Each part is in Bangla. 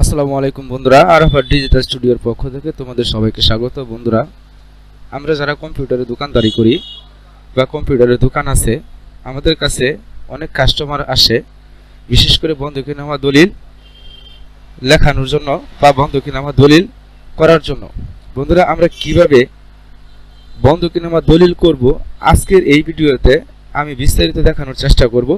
আসসালামু আলাইকুম বন্ধুরা, আরাফাত ডিজিটাল স্টুডিওর পক্ষ থেকে তোমাদের সবাইকে স্বাগত। বন্ধুরা, আমরা যারা কম্পিউটারে দোকানদারি করি বা কম্পিউটারের দোকান আছে, আমাদের কাছে অনেক কাস্টমার আসে, বিশেষ করে বন্ধকিনামা দলিল লেখানোর জন্য বা বন্ধকিনামা দলিল করার জন্য। বন্ধুরা, আমরা কিভাবে বন্ধকিনামা দলিল করব আজকের এই ভিডিওতে আমি বিস্তারিত দেখানোর চেষ্টা করব।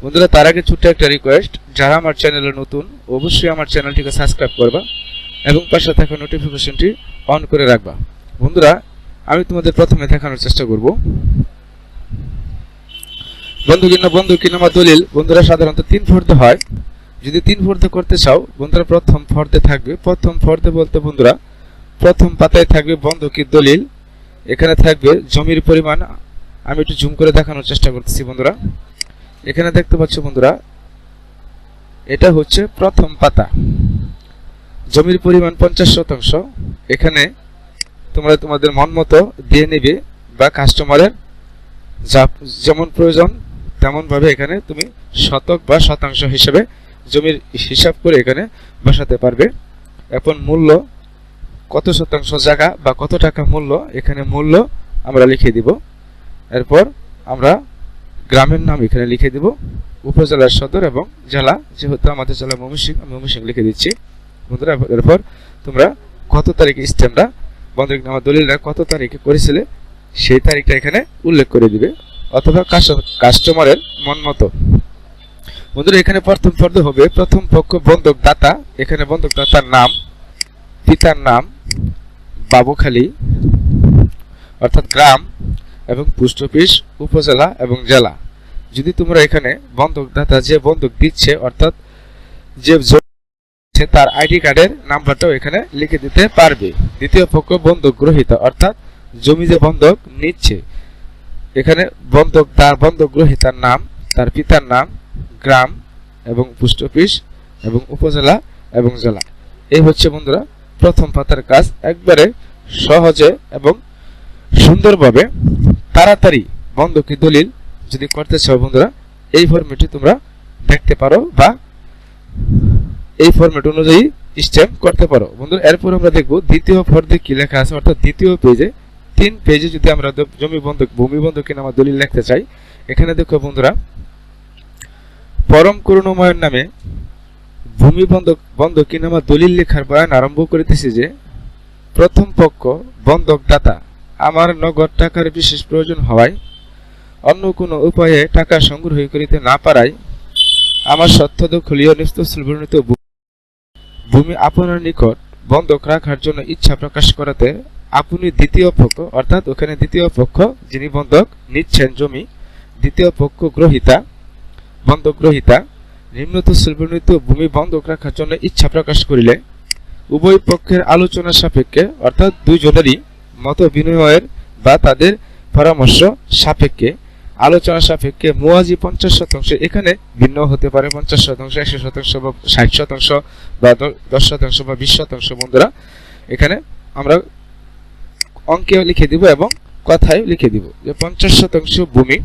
বন্ধুরা, তার আগে ছোট্ট একটা রিকোয়েস্ট, যারা আমার চ্যানেলে নতুন অবশ্যই আমার চ্যানেলটিকে সাবস্ক্রাইব করবা এবং পাশে থাকা নোটিফিকেশনটি অন করে রাখবা। বন্ধুরা, আমি তোমাদের প্রথমে দেখানোর চেষ্টা করব বন্ধকিনামা দলিল। বন্ধুরা, সাধারণত 3 ফর্দে হয়। যদি 3 ফর্দে করতে চাও বন্ধুরা, প্রথম ফর্দে থাকবে, প্রথম ফর্দে বলতে বন্ধুরা প্রথম পাতায় থাকবে বন্ধকি দলিল। এখানে থাকবে জমির পরিমাণ। আমি একটু জুম করে দেখানোর চেষ্টা করতেছি। বন্ধুরা, এখানে দেখতে পাচ্ছ বন্ধুরা, এটা হচ্ছে প্রথম পাতা। জমির পরিমাণ 50%। এখানে তোমরা তোমাদের মন মতো দিয়ে নেবে বা কাস্টমারের যেমন প্রয়োজন তেমন ভাবে এখানে তুমি শতক বা শতাংশ হিসেবে জমির হিসাব করে এখানে বসাতে পারবে। এখন মূল্য কত শতাংশ জায়গা বা কত টাকা মূল্য, এখানে মূল্য আমরা লিখে দিব। এরপর আমরা গ্রামের নাম এখানে লিখে দিব, উপজেলার সদর এবং জেলা, যেহেতু আমাদের জেলা ময়মনসিংহ লিখে দিচ্ছি। বন্ধুরা, এরপর তোমরা কত তারিখে স্ট্যাম্পটা বন্ধকিনামা দলিলটা কত তারিখে করেছিলে সেই তারিখটা এখানে উল্লেখ করে দিবে, অথবা কাস্টমারের মন মতো। বন্ধুরা, এখানে প্রথম ফর্দ হবে প্রথম পক্ষ বন্ধক দাতা। এখানে বন্ধক দাতার নাম, পিতার নাম, বাবুখালী অর্থাৎ গ্রাম এবং পোস্ট অফিস, উপজেলা এবং জেলা। যদি তোমরা এখানে বন্ধক দাতা যে বন্ধক দিচ্ছে অর্থাৎ যে তার আইডি কার্ডের নাম্বারটাও এখানে লিখে দিতে পারবে। দ্বিতীয় পক্ষ বন্ধক গ্রহীতা অর্থাৎ জমি যে বন্ধক নিচ্ছে, এখানে বন্ধক গ্রহীতার নাম, তার পিতার নাম, গ্রাম এবং পোস্ট অফিস এবং উপজেলা এবং জেলা। এই হচ্ছে বন্ধুরা প্রথম পাতার কাজ। একবারে সহজে এবং সুন্দরভাবে তাড়াতাড়ি বন্ধকি দলিল যদি করতে চাও বন্ধুরা, এই ফরম্যাটে তোমরা দেখতে পারো বা এই ফরম্যাট অনুযায়ী স্ট্যাম্প করতে পারো। বন্ধুরা, এরপর আমরা দেখব দ্বিতীয় ফর্দে কি লেখা আছে, অর্থাৎ দ্বিতীয় পেজে 3 পেজে যদি আমরা ভূমি বন্ধকিনামা দলিল লিখতে চাই, এখানে দেখো বন্ধুরা, পরম করুণাময়ের নামে ভূমি বন্ধকিনামা দলিল লেখার বয়ান আরম্ভ করিতেছি যে, প্রথম পক্ষ বন্ধক দাতা আমার নগদ টাকার বিশেষ প্রয়োজন হওয়ায় অন্য কোনো উপায়ে টাকা সংগ্রহ করিতে না পারায় আমার সত্যদখলীয় নিস্তস্থলবর্ণিত ভূমি আপনার নিকট বন্ধক রাখার জন্য ইচ্ছা প্রকাশ করাতে আপনি দ্বিতীয় পক্ষ অর্থাৎ ওখানে দ্বিতীয় পক্ষ যিনি বন্ধক নিচ্ছেন জমি, দ্বিতীয় পক্ষ বন্ধক গ্রহীতা নিম্নতস্থলবর্ণিত ভূমি বন্ধক রাখার জন্য ইচ্ছা প্রকাশ করিলে উভয় পক্ষের আলোচনা সাপেক্ষে অর্থাৎ দুইজনেরই মত বিনিময়ের বা তাদের পরামর্শ সাপেক্ষে আলোচনা সাপেক্ষে মুয়াজি 50%, এখানে ভিন্ন হতে পারে 50%, 100%, বা 60% বা 10% বা 20%। বন্ধুরা, এখানে আমরা অঙ্কে লিখে দিব এবং কথায় লিখে দিব যে 50% ভূমি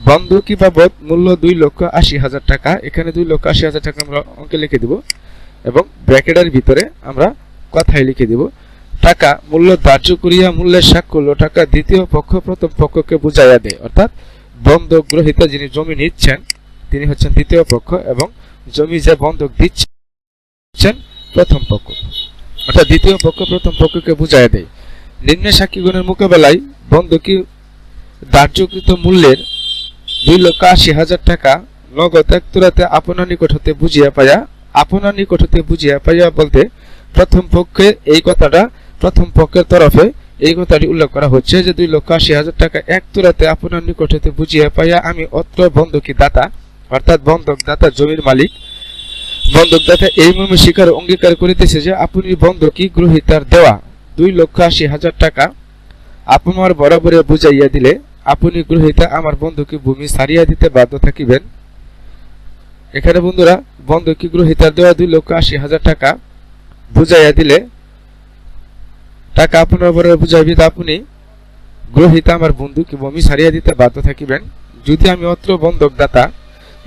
বন্ধকি বাবদ মূল্য 2,80,000 টাকা। এখানে 2,80,000 টাকা আমরা অঙ্কে লিখে দিব এবং ব্র্যাকেটের ভিতরে আমরা কথায় লিখে দিব টাকা মূল্য ধার্য করিয়া মূল্যের স্বাক্ষর টাকা দ্বিতীয় পক্ষ প্রথম পক্ষকে বুঝাইয়া দেয়। অর্থাৎ বন্ধক গ্রহীতা যিনি জমি নিচ্ছেন তিনি হচ্ছেন দ্বিতীয় পক্ষ এবং জমি যে বন্ধক দিচ্ছেন প্রথম পক্ষ, অর্থাৎ দ্বিতীয় পক্ষ প্রথম পক্ষকে বুঝাইয়া দেয়। নিম্নে সাক্ষীগণের মোকাবেলায় বন্ধকি ধার্যকৃত মূল্যের 2,80,000 টাকা নগদ এক তুলাতে আপনার নিকট হতে বুঝিয়া পাইয়া বলতে প্রথম পক্ষে এই কথাটা প্রথম পক্ষের তরফে এই কথাটি উল্লেখ করা হচ্ছে যে 2,80,000 টাকা এক তুলাতে আপনার নিকট হতে বুঝিয়া পাইয়া আমি অত্র বন্ধকি দাতা অর্থাৎ বন্ধক দাতা জমির মালিক বন্ধক দাতা এই মর্মে স্বীকার অঙ্গীকার করিতেছে যে আপনি বন্ধকি গ্রহীতার দেওয়া 2,80,000 টাকা আপনার বরাবরে বুঝাইয়া দিলে আপনি গ্রহীতা আমার বন্ধকি ভূমি ছাড়িয়া দিতে বাধ্য থাকিবেন। এখানে বন্ধুরা বন্ধকি গ্রহীতার দেওয়া 2,80,000 টাকা বুঝাইয়া দিলে টাকা আপনার বরাবর বুঝাইবে আপনি গ্রহীতা আমার বন্ধকি ভূমি ছাড়িয়া দিতে বাধ্য থাকিবেন যদি আমি অত্র বন্ধক দাতা,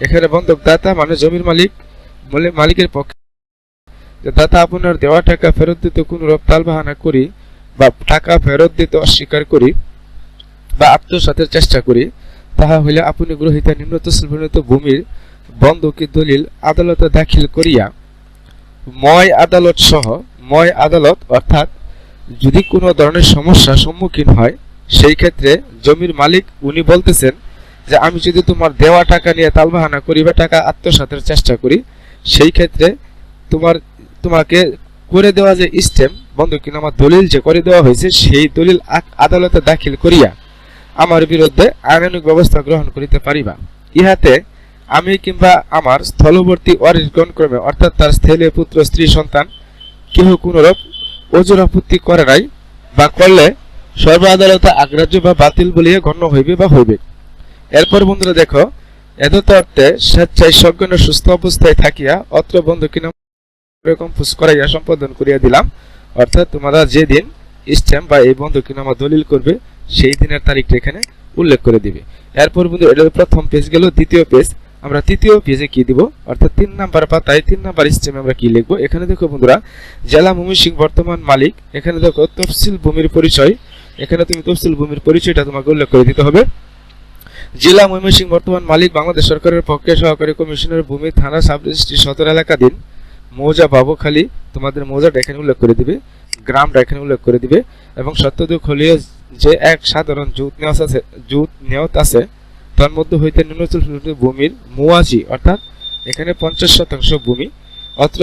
এখানে বন্ধক দাতা মানে জমির মালিকের পক্ষে যে দাতা আপনার দেওয়া টাকা ফেরত দিতে কোনো রূপ টালবাহানা করি বা টাকা ফেরত দিতে অস্বীকার করি বা আত্মসাতের চেষ্টা করি, তাহা হইলে আপনি গ্রহীতা নিম্ন তহসিল প্রণীত ভূমির বন্ধকি দলিল আদালতে দাখিল করিয়া ময় আদালত সহ ময় আদালত অর্থাৎ যদি কোনো ধরনের সমস্যার সম্মুখীন হয়, সেই ক্ষেত্রে জমির মালিক উনি বলতেছেন যে আমি যদি তোমার দেওয়া টাকা নিয়ে তালবাহানা করি বা টাকা আত্মসাতের চেষ্টা করি, সেই ক্ষেত্রে তোমাকে করে দেওয়া যে স্টেম বন্ধকিনামা দলিল যে করে দেওয়া হয়েছে, সেই দলিল আদালতে দাখিল করিয়া আমার বিরুদ্ধে আইনানুগ ব্যবস্থা গ্রহণ করিতে পারিবা। ইহাতে আমি কিংবা আমার স্থলবর্তী ওয়ারিশগণ ক্রমে অর্থাৎ তার ছেলে পুত্র স্ত্রী সন্তান কেহ কোনরূপ ওজর আপত্তি করে নাই বা করলে সর্ব আদালতে অগ্রাহ্য বা বাতিল বলিয়া গণ্য হইবে বা হইবে। এরপর বন্ধুরা দেখো, এতদর্থে স্বেচ্ছায় সজ্ঞান সুস্থ অবস্থায় থাকিয়া অত্র বন্ধকিনামা কম্পোজ করাইয়া সম্পাদন করিয়া দিলাম। অর্থাৎ তোমরা যেদিন স্ট্যাম্প বা এই বন্ধকিনামা দলিল করবে সেই দিনের তারিখটা এখানে উল্লেখ করে দিবে। এরপর বন্ধু এটা প্রথম পেজ গেল। দ্বিতীয় পেজ, আমরা তৃতীয় পেজে কি দিব অর্থাৎ 3 নাম্বার পাতায় 3 নাম্বার স্ট্যাম্পে আমরা কি লিখবো। এখানে দেখো বন্ধুরা, জেলা ময়মনসিংহ বর্তমান মালিক, এখানে দেখো তফসিল ভূমির পরিচয়, এখানে তুমি তফসিল ভূমির পরিচয়টা তোমাকে উল্লেখ করে দিতে হবে। জেলা ময়মনসিংহ বর্তমান মালিক বাংলাদেশ সরকারের পক্ষে সহকারী কমিশনার ভূমি থানা সাব রেজিস্ট্রি সদর এলাকাধীন মৌজা বাবুখালী, তোমাদের মৌজাটা এখানে উল্লেখ করে দিবে, গ্রামটা এখানে উল্লেখ করে দিবে এবং সত্যদুঃখ হলিয়ে যে এক সাধারণ জুত নিয়ত আছে তার মধ্যে হইতে নিম্নতল ভূমির মুয়াজি অর্থাৎ এখানে 50% ভূমি অত্র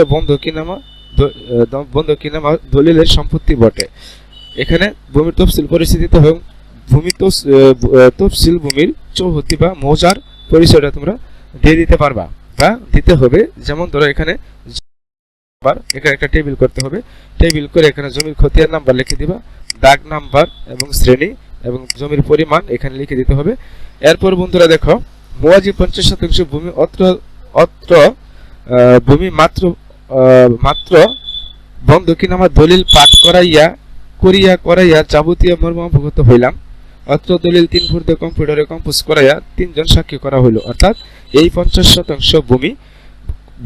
বন্ধকিনামা দলিলের সম্পত্তি বটে। এখানে ভূমির তফসিল পরিস্থিতিতে এবং ভূমি তফসিল ভূমির চৌহদ্দি বা মৌজার পরিচয়টা তোমরা দিয়ে দিতে পারবা বা দিতে হবে। যেমন ধরো এখানে একটা টেবিল করতে হবে, টেবিল করে এখানে জমির খতিয়ান নাম্বার লিখে দিবা, দাগ নাম্বার এবং শ্রেণী এবং জমির পরিমাণ এখানে লিখে দিতে হবে। এরপর বন্ধুরা দেখো, মুয়াজি 50% ভূমি অত্র ভূমি মাত্র বন্ধকিনামা দলিল পাঠ করাইয়া যাবতীয় মর্ম অবগত হইলাম। অত্র দলিল 3 ফুটে কম্পিউটারে কম্পোজ করাইয়া 3 জন সাক্ষী করা হইল। অর্থাৎ এই 50%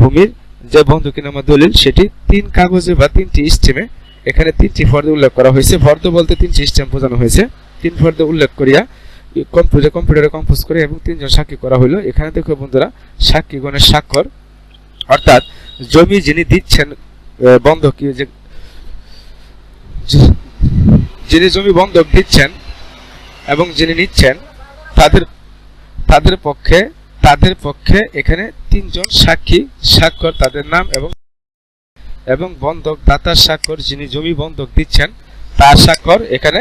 ভূমির যে বন্ধকিনামা দলিল সেটি 3 কাগজে বা 3টি স্টেমে এখানে 3টি ফর্দে উল্লেখ করা হয়েছে। ফর্দ বলতে 3টি স্টেম বোঝানো হয়েছে। 3 ফর্দে উল্লেখ করিয়া কম্পিউটারে কম্পোজ করে এবং 3 জন সাক্ষী করা হইল। এখানে দেখো বন্ধুরা, সাক্ষীগণের স্বাক্ষর অর্থাৎ জমি যিনি দিচ্ছেন বন্ধক, যিনি জমি বন্ধক দিচ্ছেন এবং যিনি নিচ্ছেন তাদের পক্ষে এখানে 3 জন সাক্ষী স্বাক্ষর, তাদের নাম এবং বন্ধক দাতার স্বাক্ষর, যিনি জমি বন্ধক দিচ্ছেন তার স্বাক্ষর এখানে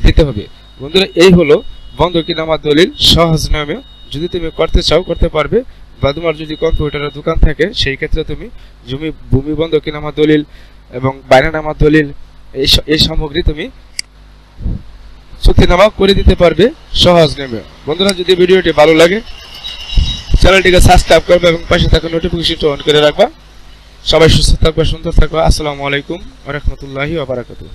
দিতে হবে। বন্ধুরা, এই হলো বন্ধকিনামা দলিল সহজ নিয়মে। যদি তুমি করতে চাও করতে পারবে, বা তোমার যদি কম্পিউটারের দোকান থাকে সেই ক্ষেত্রে তুমি ভূমি বন্ধকিনামা দলিল এবং বায়নানামা দলিল এই সামগ্রী তুমি চুক্তিনামা করে দিতে পারবে সহজ নিয়মে। বন্ধুরা, যদি ভিডিওটি ভালো লাগে চ্যানেলটিকে সাবস্ক্রাইব করবে এবং পাশে থাকা নোটিফিকেশনটি অন করে রাখবা। সবাই সুস্থ থাকবে, সুন্দর থাকবে। আসসালামু আলাইকুম ওয়া রাহমাতুল্লাহি ওয়া বারাকাতুহু।